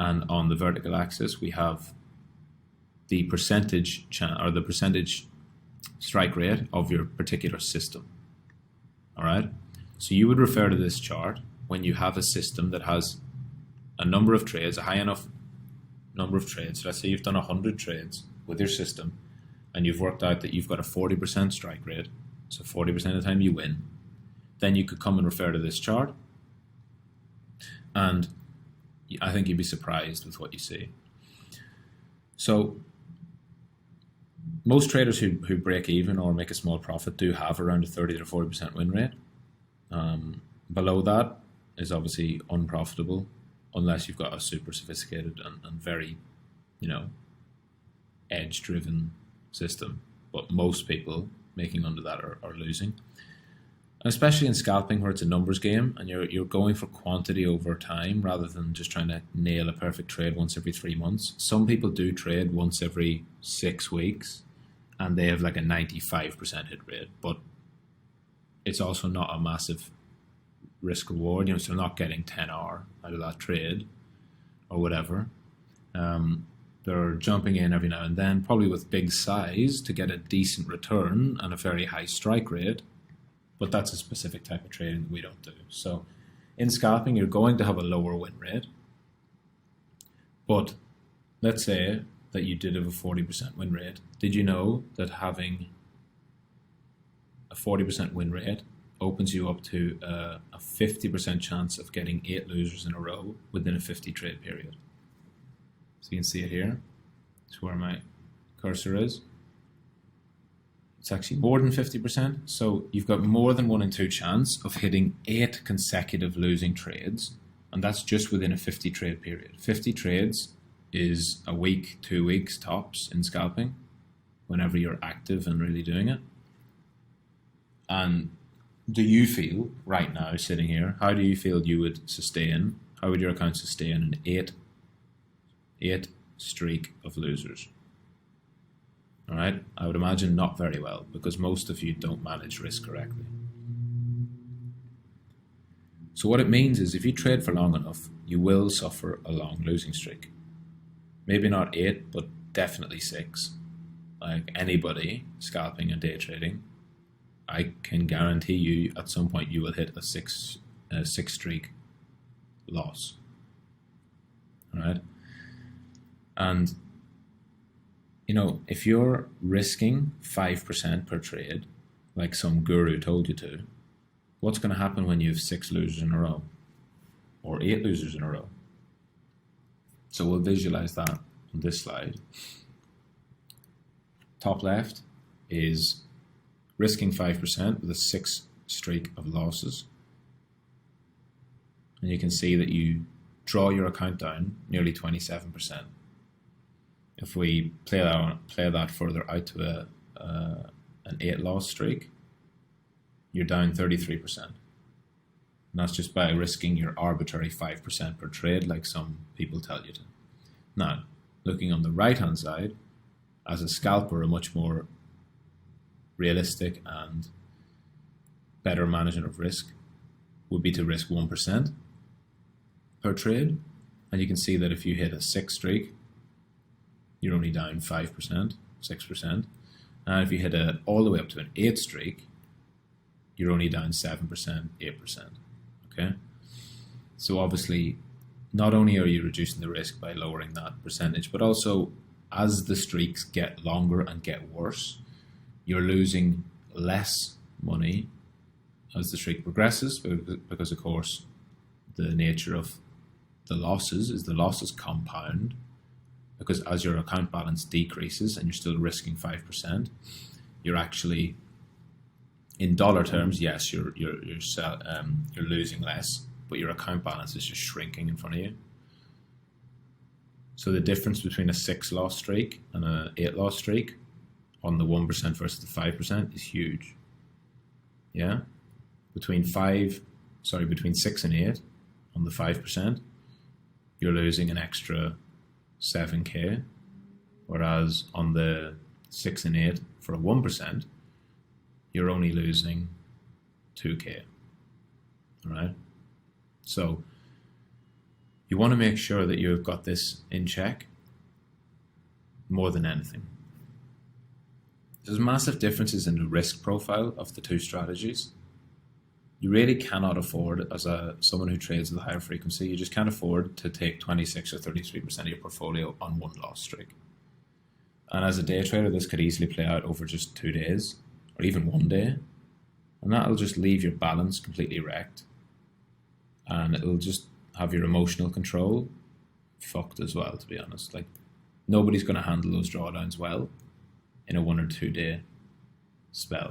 And on the vertical axis, we have the percentage the percentage strike rate of your particular system. All right. So you would refer to this chart when you have a system that has a number of trades, a high enough number of trades. Let's say you've done 100 trades with your system, and you've worked out that you've got a 40% strike rate. So 40% of the time you win. Then you could come and refer to this chart, and I think you'd be surprised with what you see. So most traders who break even or make a small profit do have around a 30 to 40% win rate. Below that is obviously unprofitable unless you've got a super sophisticated and very, edge-driven system. But most people making under that are losing. And especially in scalping, where it's a numbers game and you're going for quantity over time rather than just trying to nail a perfect trade once every 3 months. Some people do trade once every 6 weeks and they have like a 95% hit rate, but it's also not a massive risk reward. So they're not getting 10R out of that trade or whatever. They're jumping in every now and then, probably with big size to get a decent return and a very high strike rate. But that's a specific type of trading that we don't do. So in scalping, you're going to have a lower win rate. But let's say that you did have a 40% win rate. Did you know that having a 40% win rate opens you up to a 50% chance of getting 8 losers in a row within a 50 trade period? So you can see it here. It's where my cursor is. It's actually more than 50%. So you've got more than 1 in 2 chance of hitting 8 consecutive losing trades. And that's just within a 50 trade period. 50 trades is a week, 2 weeks tops in scalping, whenever you're active and really doing it. And do you feel right now, sitting here, how do you feel you would sustain, how would your account sustain an 8 streak of losers? All right, I would imagine not very well, because most of you don't manage risk correctly. So what it means is if you trade for long enough, you will suffer a long losing streak. Maybe not 8, but definitely 6. Like anybody scalping and day trading, I can guarantee you at some point you will hit a six streak loss. All right, and if you're risking 5% per trade, like some guru told you to, what's going to happen when you have 6 losers in a row or 8 losers in a row? So we'll visualize that on this slide. Top left is risking 5% with a 6 streak of losses. And you can see that you draw your account down nearly 27%. If we play that further out to an 8 loss streak, you're down 33%. And that's just by risking your arbitrary 5% per trade, like some people tell you to. Now, looking on the right-hand side, as a scalper, a much more realistic and better management of risk would be to risk 1% per trade. And you can see that if you hit a 6 streak, you're only down 5%, 6%. And if you hit all the way up to an 8 streak, you're only down 7%, 8%. Okay? So obviously, not only are you reducing the risk by lowering that percentage, but also as the streaks get longer and get worse, you're losing less money as the streak progresses, because of course the nature of the losses is the losses compound, because as your account balance decreases and you're still risking 5%, you're actually, in dollar terms, yes, you're losing less, but your account balance is just shrinking in front of you. So the difference between a 6 loss streak and an 8 loss streak on the 1% versus the 5% is huge. Yeah, between 6 and 8 on the 5%, you're losing an extra 7k, whereas on the 6 and 8 for a 1%, you're only losing 2k. All right, so You want to make sure that you've got this in check more than anything. There's massive differences in the risk profile of the two strategies. You really cannot afford, as someone who trades with a higher frequency, you just can't afford to take 26 or 33% of your portfolio on one loss streak. And as a day trader, this could easily play out over just 2 days or even 1 day. And that'll just leave your balance completely wrecked. And it'll just have your emotional control fucked as well, to be honest. Like, nobody's going to handle those drawdowns well in a 1 or 2 day spell.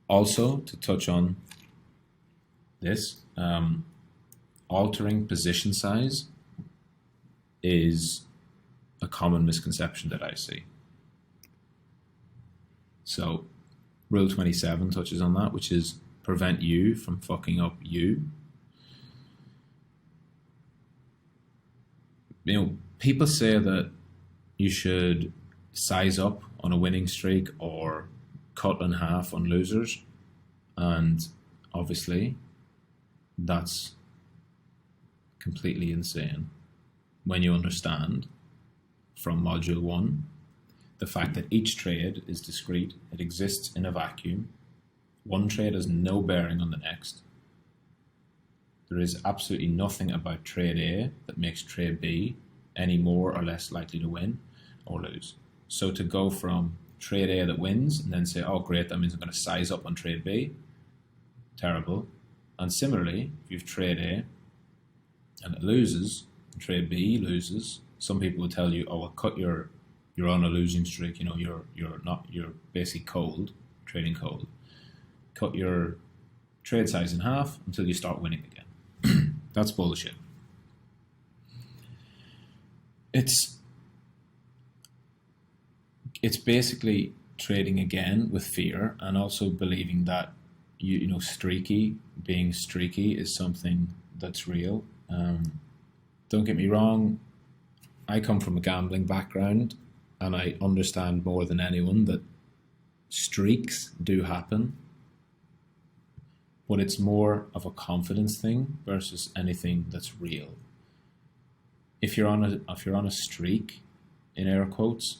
Also, to touch on this, altering position size is a common misconception that I see. So, Rule 27 touches on that, which is prevent you from fucking up you. You know, people say that you should size up on a winning streak or cut in half on losers, and obviously that's completely insane when you understand from module 1 the fact that each trade is discrete, it exists in a vacuum. One trade has no bearing on the next. There is absolutely nothing about trade A that makes trade B any more or less likely to win or lose. So to go from trade A that wins and then say, oh great, that means I'm going to size up on trade B, terrible. And similarly, if you've trade A and it loses, and trade B loses, some people will tell you, oh well, you're on a losing streak, you know, you're basically cold, trading cold. Cut your trade size in half until you start winning again. That's bullshit. It's basically trading again with fear, and also believing that you know being streaky is something that's real. Don't get me wrong, I come from a gambling background, and I understand more than anyone that streaks do happen, but it's more of a confidence thing versus anything that's real. If you're on a streak, in air quotes,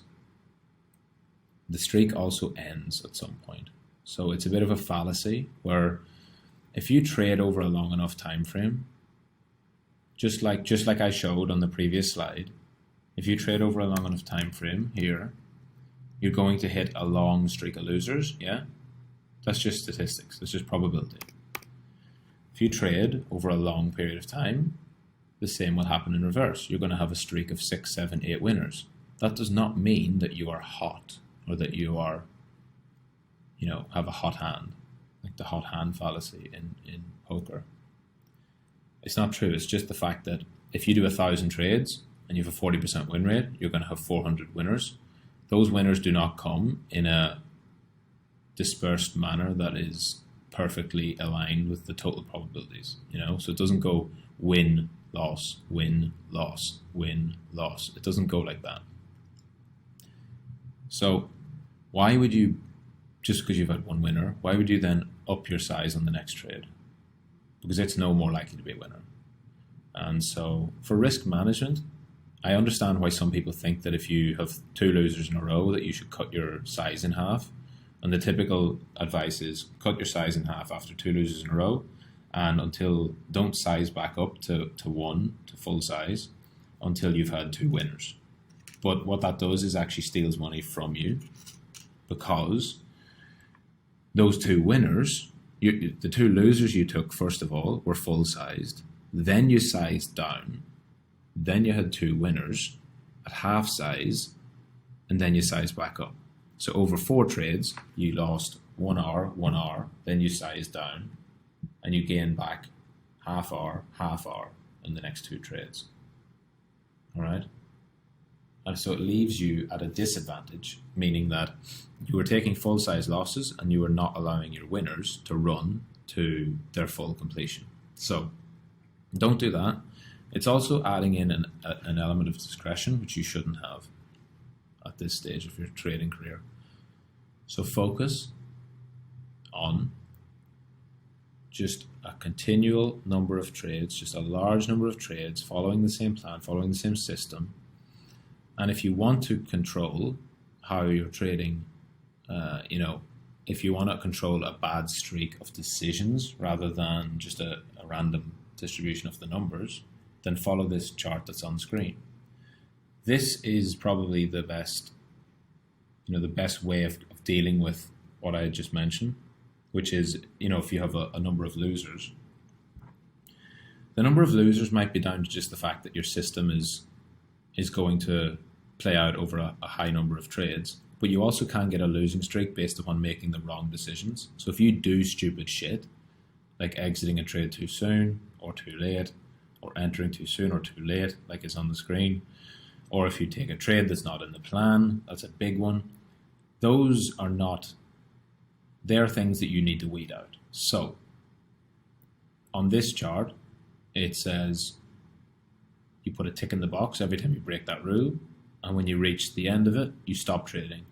the streak also ends at some point. So it's a bit of a fallacy where if you trade over a long enough time frame, just like I showed on the previous slide, if you trade over a long enough time frame here, you're going to hit a long streak of losers, yeah? That's just statistics, that's just probability. If you trade over a long period of time, the same will happen in reverse. You're going to have a streak of 6, 7, 8 winners. That does not mean that you are hot or that you are, you know, have a hot hand, like the hot hand fallacy in poker. It's not true. It's just the fact that if you do 1,000 trades and you have a 40% win rate, you're going to have 400 winners. Those winners do not come in a dispersed manner that is perfectly aligned with the total probabilities, you know? So it doesn't go win, loss, win, loss, win, loss. It doesn't go like that. So why would you, just because you've had one winner, why would you then up your size on the next trade? Because it's no more likely to be a winner. And so for risk management, I understand why some people think that if you have 2 losers in a row that you should cut your size in half. And the typical advice is cut your size in half after 2 losers in a row, and don't size back up to full size until you've had 2 winners. But what that does is actually steals money from you, because those 2 winners, the 2 losers you took, first of all, were full sized. Then you sized down. Then you had 2 winners at half size, and then you sized back up. So over 4 trades, you lost 1 hour, then you sized down, and you gain back half hour in the next 2 trades. All right? And so it leaves you at a disadvantage, meaning that you were taking full size losses and you were not allowing your winners to run to their full completion. So don't do that. It's also adding in an element of discretion, which you shouldn't have at this stage of your trading career. So focus on just a continual number of trades, just a large number of trades, following the same plan, following the same system. And if you want to control how you're trading, if you want to control a bad streak of decisions rather than just a random distribution of the numbers, then follow this chart that's on screen. This is probably the best way of dealing with what I just mentioned, which is, if you have a number of losers, the number of losers might be down to just the fact that your system is going to play out over a high number of trades, but you also can get a losing streak based upon making the wrong decisions. So if you do stupid shit, like exiting a trade too soon or too late, or entering too soon or too late, like is on the screen, or if you take a trade that's not in the plan, that's a big one. They're things that you need to weed out. So on this chart, it says you put a tick in the box every time you break that rule, and when you reach the end of it, you stop trading.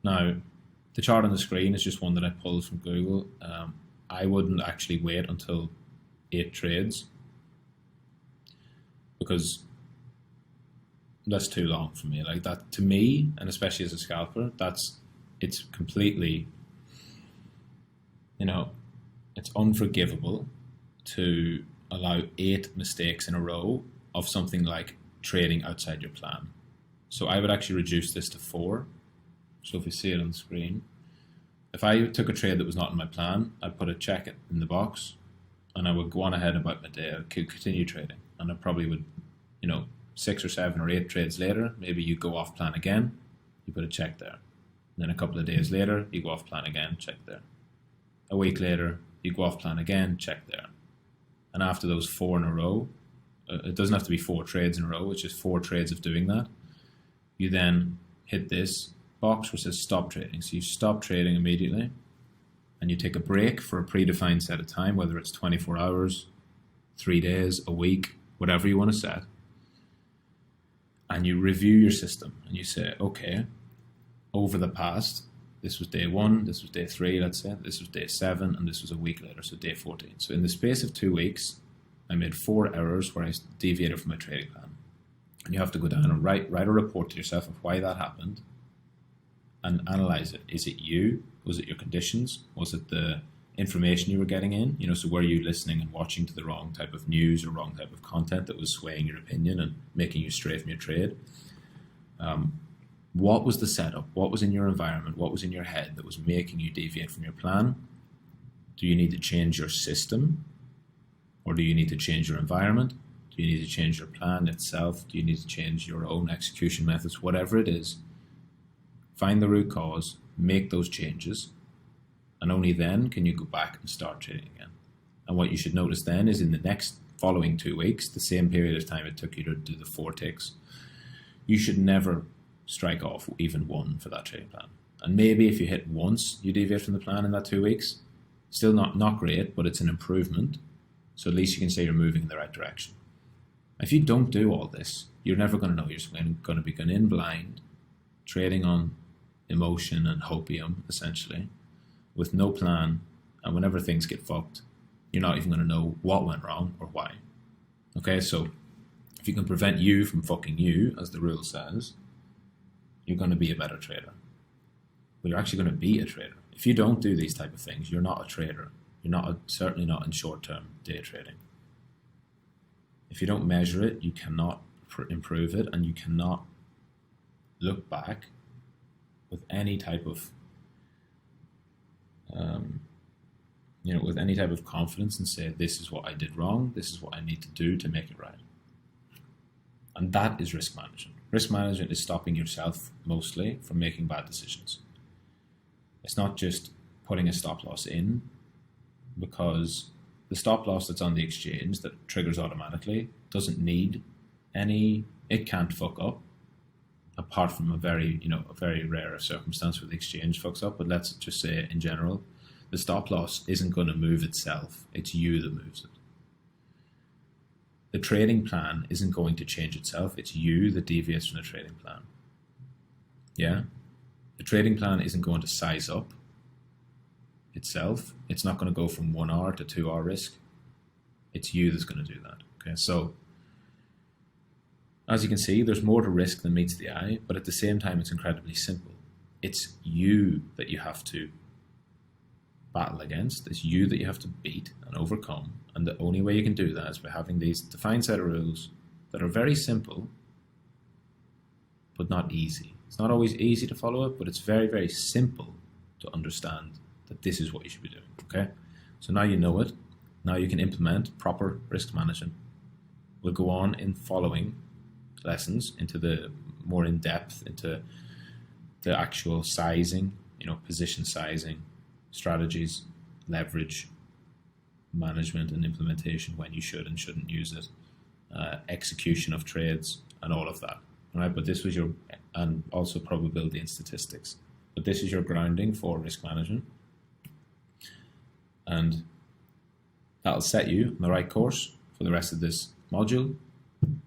Now, the chart on the screen is just one that I pulled from Google. I wouldn't actually wait until 8 trades, because that's too long for me. Like that, to me, and especially as a scalper, it's completely, it's unforgivable to allow 8 mistakes in a row of something like trading outside your plan. So I would actually reduce this to 4. So if you see it on the screen, if I took a trade that was not in my plan, I'd put a check in the box, and I would go on ahead about my day. I would continue trading, and I probably would, 6 or 7 or 8 trades later, maybe you go off plan again, you put a check there. And then a couple of days later, you go off plan again, check there. A week later, you go off plan again, check there. And after those 4 in a row, it doesn't have to be 4 trades in a row, it's just 4 trades of doing that. You then hit this box which says stop trading. So you stop trading immediately, and you take a break for a predefined set of time, whether it's 24 hours, 3 days, a week, whatever you want to set. And you review your system, and you say, okay, over the past, this was day 1, this was day 3, let's say, this was day 7, and this was a week later, so day 14. So in the space of 2 weeks, I made 4 errors where I deviated from my trading plan. And you have to go down and write a report to yourself of why that happened, and analyze it. Is it you? Was it your conditions? Was it the information you were getting in? So were you listening and watching to the wrong type of news or wrong type of content that was swaying your opinion and making you stray from your trade? What was the setup? What was in your environment? What was in your head that was making you deviate from your plan? Do you need to change your system? Or do you need to change your environment? Do you need to change your plan itself? Do you need to change your own execution methods? Whatever it is, find the root cause, make those changes, and only then can you go back and start trading again. And what you should notice then is in the next following 2 weeks, the same period of time it took you to do the 4 ticks, you should never strike off even 1 for that trading plan. And maybe if you hit once, you deviate from the plan in that 2 weeks, still not great, but it's an improvement. So at least you can say you're moving in the right direction. If you don't do all this, you're never going to know. You're just going to be going in blind, trading on emotion and hopium, essentially, with no plan. And whenever things get fucked, you're not even going to know what went wrong or why. Okay, so if you can prevent you from fucking you, as the rule says, you're going to be a better trader. Well, you're actually going to be a trader. If you don't do these type of things, you're not a trader. You're certainly not in short-term day trading. If you don't measure it, you cannot improve it, and you cannot look back with any type of, with any type of confidence and say, this is what I did wrong, this is what I need to do to make it right. And that is risk management. Risk management is stopping yourself mostly from making bad decisions. It's not just putting a stop loss in, because the stop loss that's on the exchange that triggers automatically doesn't need it can't fuck up, apart from a very rare circumstance where the exchange fucks up. But let's just say in general, the stop loss isn't going to move itself. It's you that moves it. The trading plan isn't going to change itself. It's you that deviates from the trading plan. Yeah? The trading plan isn't going to size up. itself. It's not going to go from 1 hour to 2 hour risk. It's you that's going to do that. Okay, so as you can see, there's more to risk than meets the eye, but at the same time, it's incredibly simple. It's you that you have to battle against. It's you that you have to beat and overcome. And the only way you can do that is by having these defined set of rules that are very simple, but not easy. It's not always easy to follow it, but it's very, very simple to understand that this is what you should be doing. Okay? So now you know it. Now you can implement proper risk management. We'll go on in following lessons into the more in-depth, into the actual sizing, position sizing, strategies, leverage, management and implementation, when you should and shouldn't use it, execution of trades, and all of that. All right, but this was and also probability and statistics. But this is your grounding for risk management, and that'll set you on the right course for the rest of this module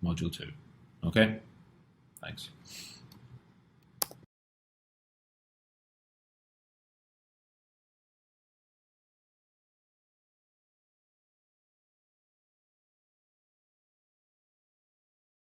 2. Okay? Thanks.